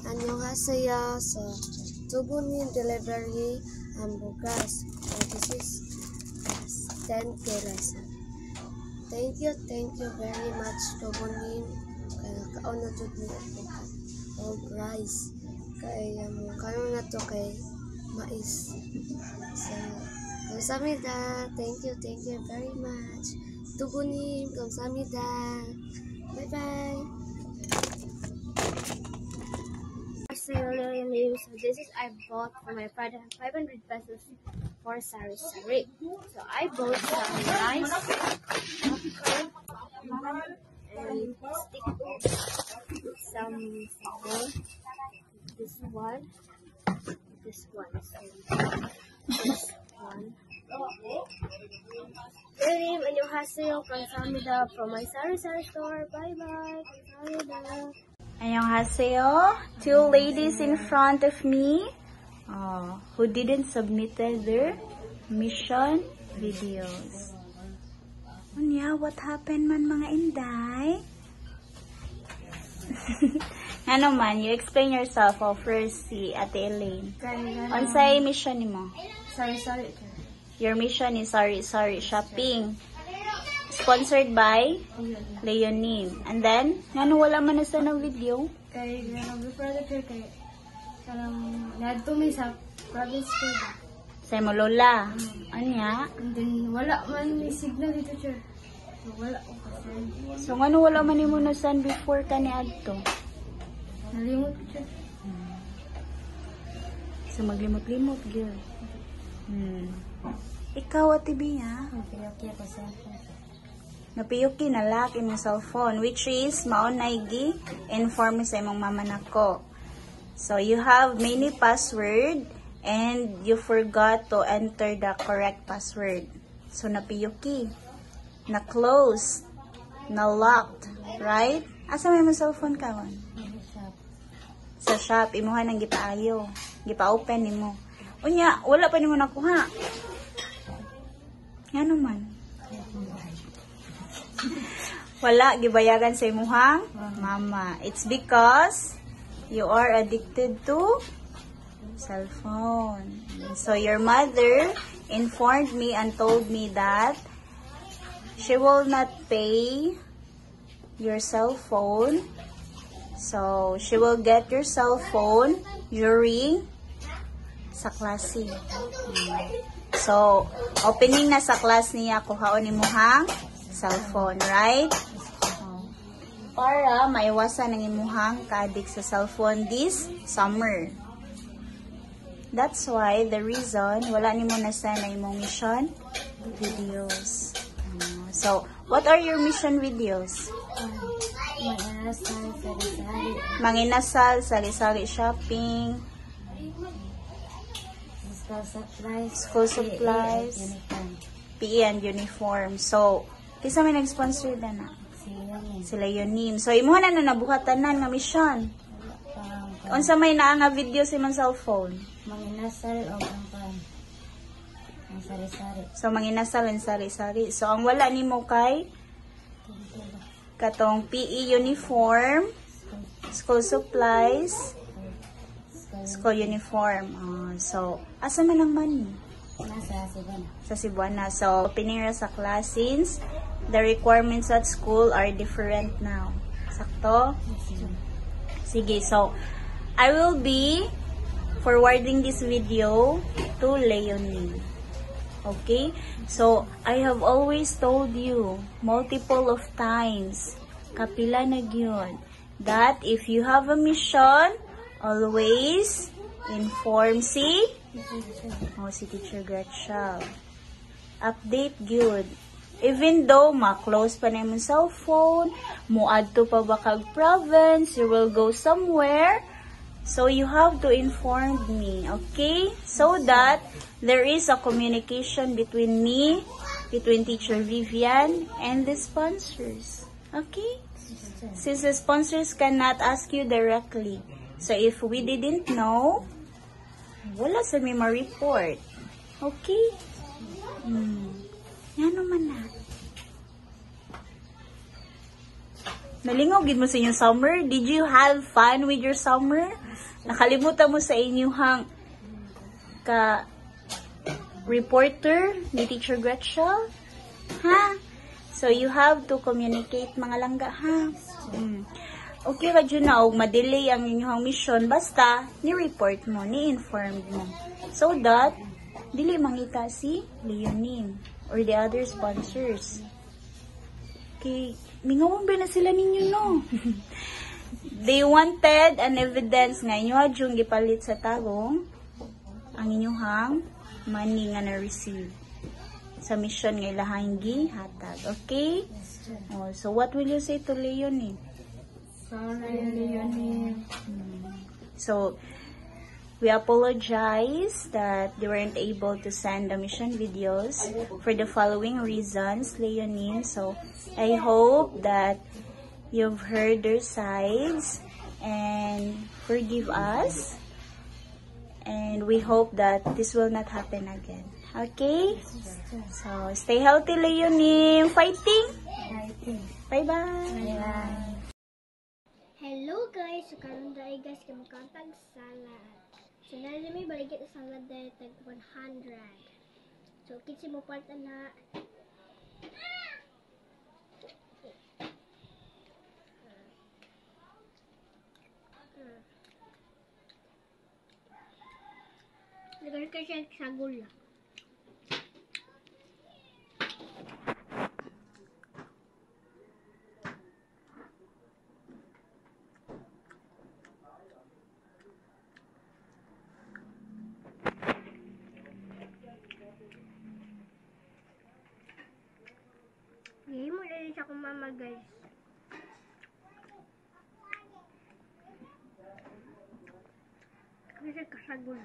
Annyeonghaseyo. So, Tubunin delivery bukas. So, this is 10K lesson. Thank you very much, Tubunin. Kaya kaon na jud ni bukas. Oh, rice. Kaya karon na to kay mais. So, 감사합니다. Thank you very much. Tubunin, 감사합니다. Bye-bye. So this is I bought for my father 500 pesos for sari-sari. So I bought some rice, popcorn, and stick some sabon. This one. So this one. Annyeonghaseyo, 감사합니다 from my sari-sari store. Bye-bye. 감사합니다. Annyeonghaseyo. Two ladies in front of me who didn't submit their mission videos. Unya, what happened man mga inday? Ano man, you explain yourself. First, si Ate Elaine. Unsay mission nimo? Sari-sari. Your mission is sari-sari shopping. Sponsored by Leonie. And then, wala man na sa ng video? Kay before the trip, kay nadto mi sa province ko. Sa mo lola. Anya? And then, wala man may signal dito, sir. So, wala ko kasi. So, wala man nimo na san before ka ni adto? Nalimot ko, sir. So, maglimot-limot, girl. Ikaw, Ate Bea? Okay ako sa Napiyuki na lock imong cellphone, which is maunay inform sa imong mama nako. So you have many password and you forgot to enter the correct password. So napiyuki, na close, na locked, right? Asa may imong cellphone karon? Sa shop, imuha nang gipaayo, gipa-open nimo. Unya, wala pa nimo nakuha. Ngano man? Wala gibayagan sa imuhang mama. It's because you are addicted to cellphone. So your mother informed me and told me that she will not pay your cell phone. So she will get your cell phone during sa klase. So opening na sa class niya kuhaon imuhang cellphone, right? Para maiwasan ang imuhang ka-addict sa cellphone this summer. That's why the reason wala nimo na sana imong mission videos. So, what are your mission videos? Manginasal, sari-sari shopping, school supplies, PE and uniform. So, kisa may nag-sponsor na sila Leonie. So, imo na nabuhatanan nga mission. Unsa may naa nga video sa imong cellphone? Manginasal o ang sari-sari. So, manginasal and sari-sari. So, ang wala nimo kay katong PE uniform, school supplies, school uniform. So, asa man ang money? Nasa Cebuana. Sa Cebuana. So, opening ra sa class since the requirements at school are different now. Sakto? Sige. So, I will be forwarding this video to Leonie. Okay? So, I have always told you multiple of times, kapila na gyud, that if you have a mission, always inform si Teacher Gretchen. Update good. Even though ma-close pa na yung cellphone, muadto pa ba kag province, you will go somewhere, so you have to inform me, okay? So that there is a communication between me, between Teacher Vivian, and the sponsors. Okay? Since the sponsors cannot ask you directly. So if we didn't know, wala sa may ma-report. Okay? Yan naman na. Nalingaw gid mo sa inyong summer? Did you have fun with your summer? Nakalimutan mo sa inyong ka reporter ni Teacher Gretchen? Ha? So, you have to communicate mga langga, ha? Okay ra dyan na, og ma-delay ang inyong mission, basta, ni-report mo, ni-inform mo. So that, dili mangita si Leonin or the other sponsors. Okay, mingawon ba na sila ninyo, no? They wanted an evidence nga inyo adjong gipalit sa tagong ang inyong money nga na-receive sa mission nga ilahang gihatag. Okay? Oh, so what will you say to Leonie? Sorry, Leonie. So, we apologize that they weren't able to send the mission videos for the following reasons, Leonie. So, I hope that you've heard their sides and forgive us. And we hope that this will not happen again. Okay? So, stay healthy, Leonie. Fighting! Bye-bye! Hello guys! So karon dai guys kay magkantag salad. So nalili may baligit sa salad dai tag 100. So kitsi mo part na Lagar ka siya sa gula. Hindi mo na rin siya kung mama guys. Kasi kasagol.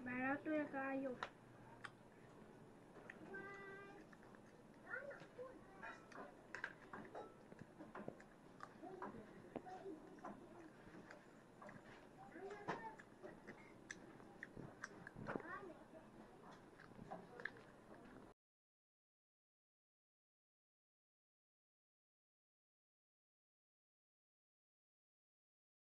Barato na kayo.